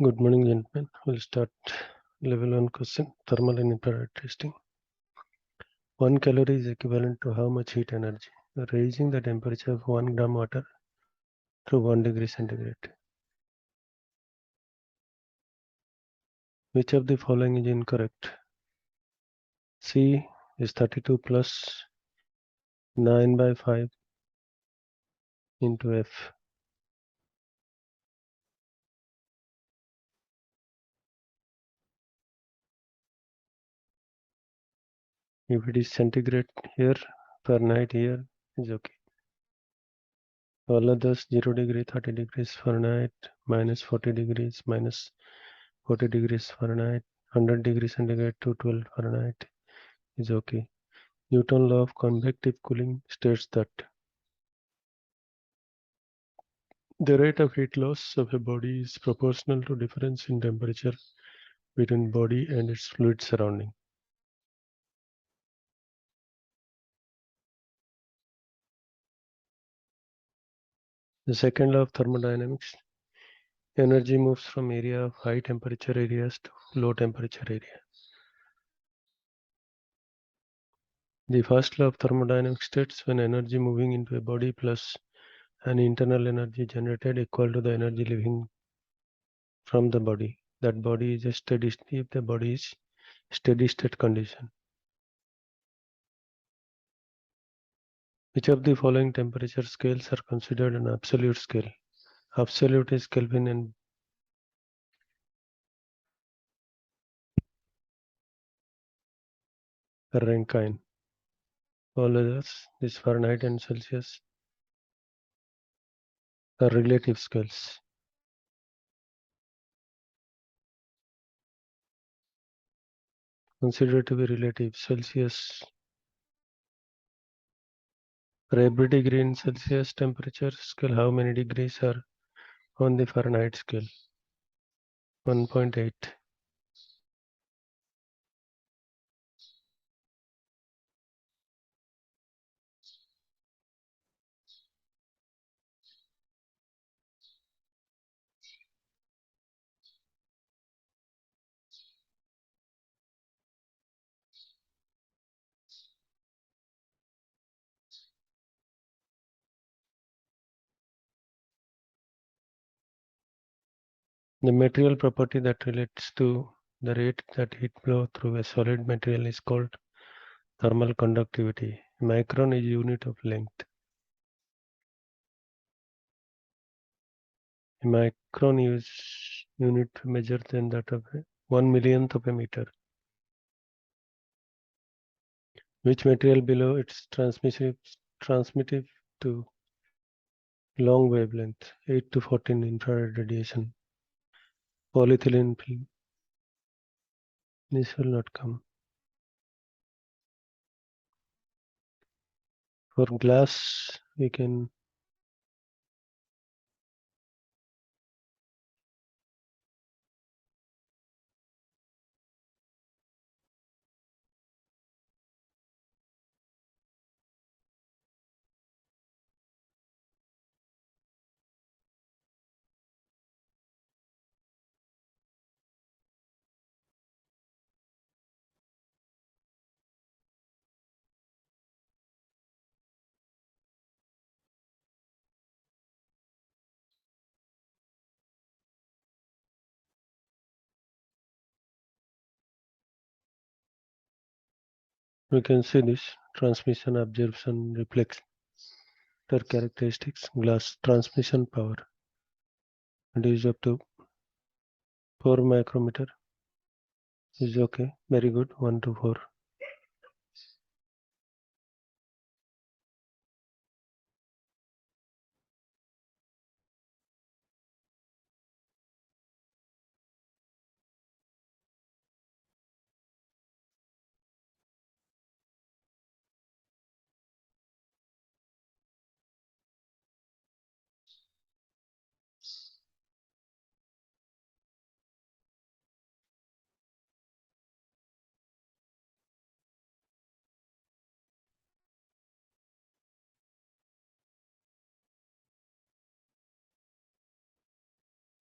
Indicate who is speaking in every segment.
Speaker 1: Good morning, gentlemen. We'll start level 1 question, thermal and infrared testing. 1 calorie is equivalent to how much heat energy? Raising the temperature of 1 gram water to 1 degree centigrade. Which of the following is incorrect? C is 32 plus 9 by 5 into F. If it is centigrade here, Fahrenheit here is okay. All others 0 degree, 30 degrees Fahrenheit, minus 40 degrees, minus 40 degrees Fahrenheit, 100 degrees centigrade to 12 Fahrenheit is okay. Newton's law of convective cooling states that the rate of heat loss of a body is proportional to difference in temperature between body and its fluid surrounding. The second law of thermodynamics, energy moves from area of high temperature areas to low temperature area. The first law of thermodynamics states when energy moving into a body plus an internal energy generated equal to the energy leaving from the body. That body is a steady state if the body is steady state condition. Which of the following temperature scales are considered an absolute scale? Absolute is Kelvin and Rankine. All others, this Fahrenheit and Celsius, are relative scales. Considered to be relative. Celsius, for every degree in Celsius temperature scale, how many degrees are on the Fahrenheit scale? 1.8. The material property that relates to the rate that heat flow through a solid material is called thermal conductivity. Micron is unit of length. A micron is unit measured than that of 1 millionth of a meter. Which material below its transmittive to long wavelength 8 to 14 infrared radiation? Polyethylene film. This will not come. For glass, we can see this transmission, absorption, reflector characteristics, glass transmission power. It is up to 4 micrometer. Is okay. Very good. 1 to 4.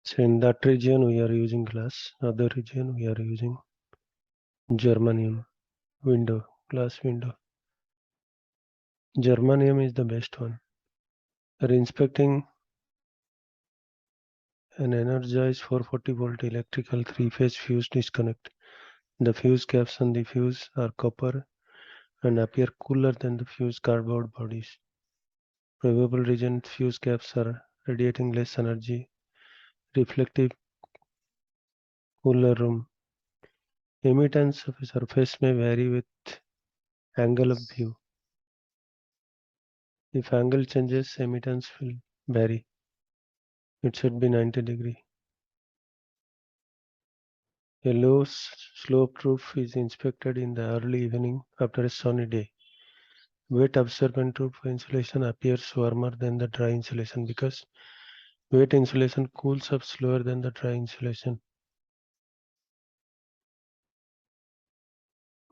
Speaker 1: So in that region we are using glass, other region we are using germanium window, glass window. Germanium is the best one. We are inspecting an energized 440-volt electrical three-phase fuse disconnect. The fuse caps on the fuse are copper and appear cooler than the fuse cardboard bodies. Probable reason fuse caps are radiating less energy, reflective cooler room. Emittance of a surface may vary with angle of view. If angle changes, emittance will vary. It should be 90 degree. A low sloped roof is inspected in the early evening after a sunny day. Wet absorbent roof insulation appears warmer than the dry insulation because wet insulation cools up slower than the dry insulation.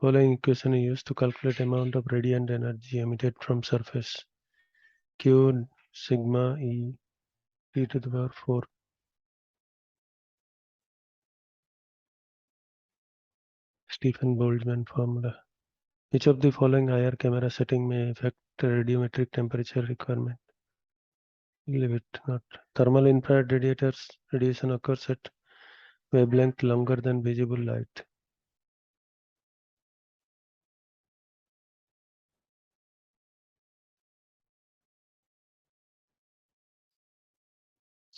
Speaker 1: Following equation is used to calculate amount of radiant energy emitted from surface. Q sigma E T to the power 4. Stephen Boltzmann formula. Which of the following IR camera setting may affect the radiometric temperature requirement? Leave it not. Thermal infrared radiation occurs at wavelength longer than visible light.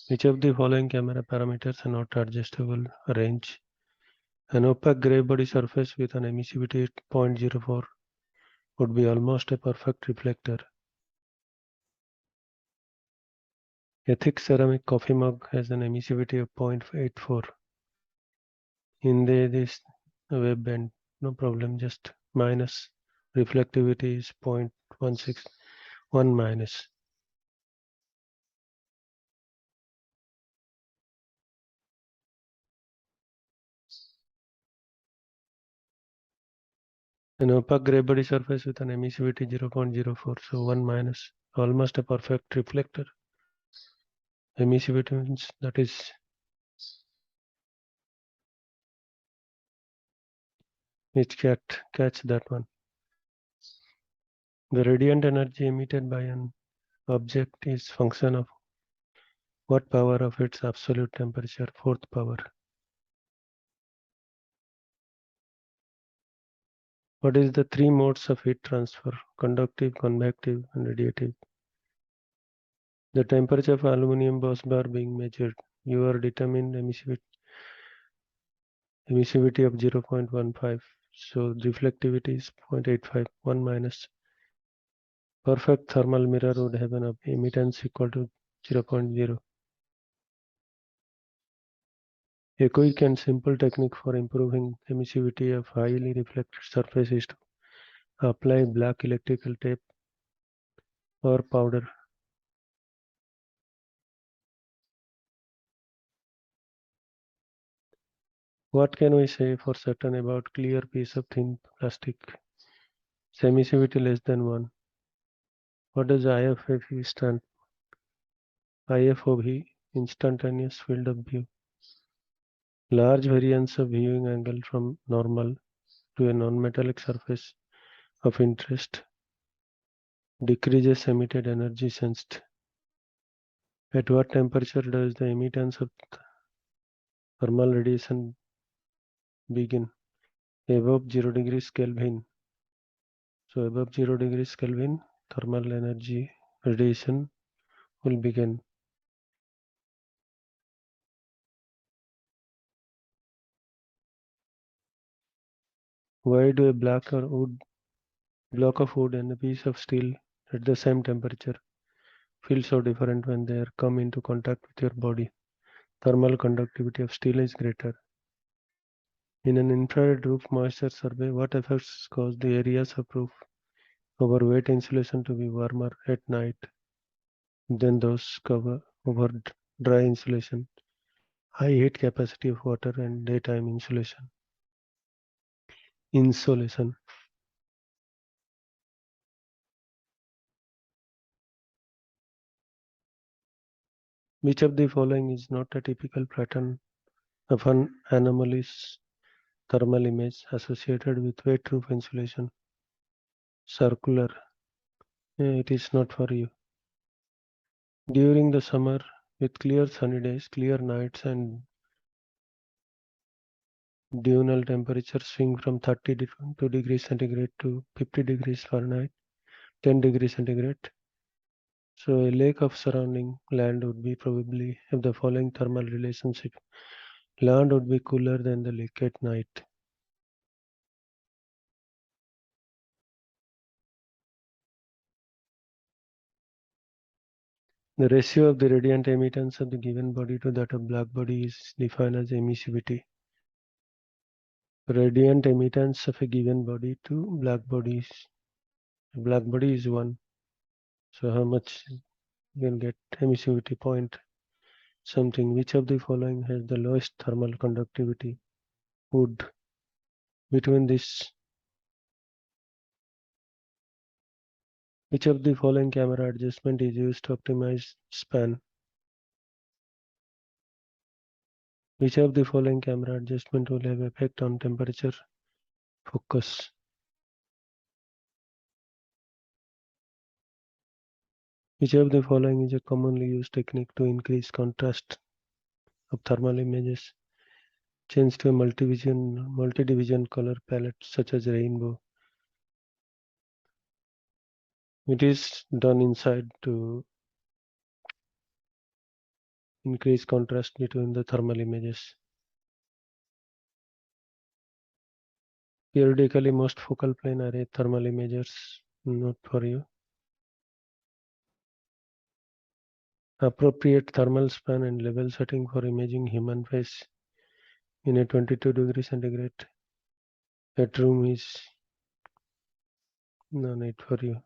Speaker 1: Which of the following camera parameters are not adjustable? Range. An opaque gray body surface with an emissivity at 0.04 would be almost a perfect reflector. A thick ceramic coffee mug has an emissivity of 0.84. In this wave band, no problem, just minus. Reflectivity is 0.161 minus. An opaque gray body surface with an emissivity 0.04, so 1 minus, almost a perfect reflector. Emissivity means that is which catch that one. The radiant energy emitted by an object is function of what power of its absolute temperature? Fourth power. What is the three modes of heat transfer? Conductive, convective, and radiative. The temperature of aluminum bus bar being measured. You are determined emissivity of 0.15. So reflectivity is 0.85. 1 minus. Perfect thermal mirror would have an emittance equal to 0.0. A quick and simple technique for improving emissivity of highly reflected surface is to apply black electrical tape or powder. What can we say for certain about clear piece of thin plastic? Emissivity less than 1. What does IFFE stand? IFOV, instantaneous field of view. Large variance of viewing angle from normal to a non-metallic surface of interest decreases emitted energy sensed. At what temperature does the emittance of thermal radiation begin? Above 0 degrees Kelvin. So above 0 degrees Kelvin, thermal energy radiation will begin. Why do a block of wood and a piece of steel at the same temperature feel so different when they come into contact with your body? Thermal conductivity of steel is greater. In an infrared roof moisture survey, what effects cause the areas of roof over wet insulation to be warmer at night than those cover over dry insulation? High heat capacity of water and daytime insulation. Insolation. Which of the following is not a typical pattern of an anomalous thermal image associated with wet roof insulation? Circular. It is not for you. During the summer, with clear sunny days, clear nights, and diurnal temperatures swing from 32 degrees centigrade to 50 degrees Fahrenheit, 10 degrees centigrade. So a lake of surrounding land would be probably have the following thermal relationship. Land would be cooler than the lake at night. The ratio of the radiant emittance of the given body to that of black body is defined as emissivity. Radiant emittance of a given body to black body is 1. So how much you can get emissivity point something. Which of the following has the lowest thermal conductivity? Wood. Between this, which of the following camera adjustment is used to optimize span? Which of the following camera adjustment will have effect on temperature focus? Which of the following is a commonly used technique to increase contrast of thermal images? Change to a multi-division color palette such as rainbow. It is done inside to increase contrast between the thermal images. Periodically, most focal plane array thermal imagers, not for you. Appropriate thermal span and level setting for imaging human face in a 22 degree centigrade. That room is no need for you.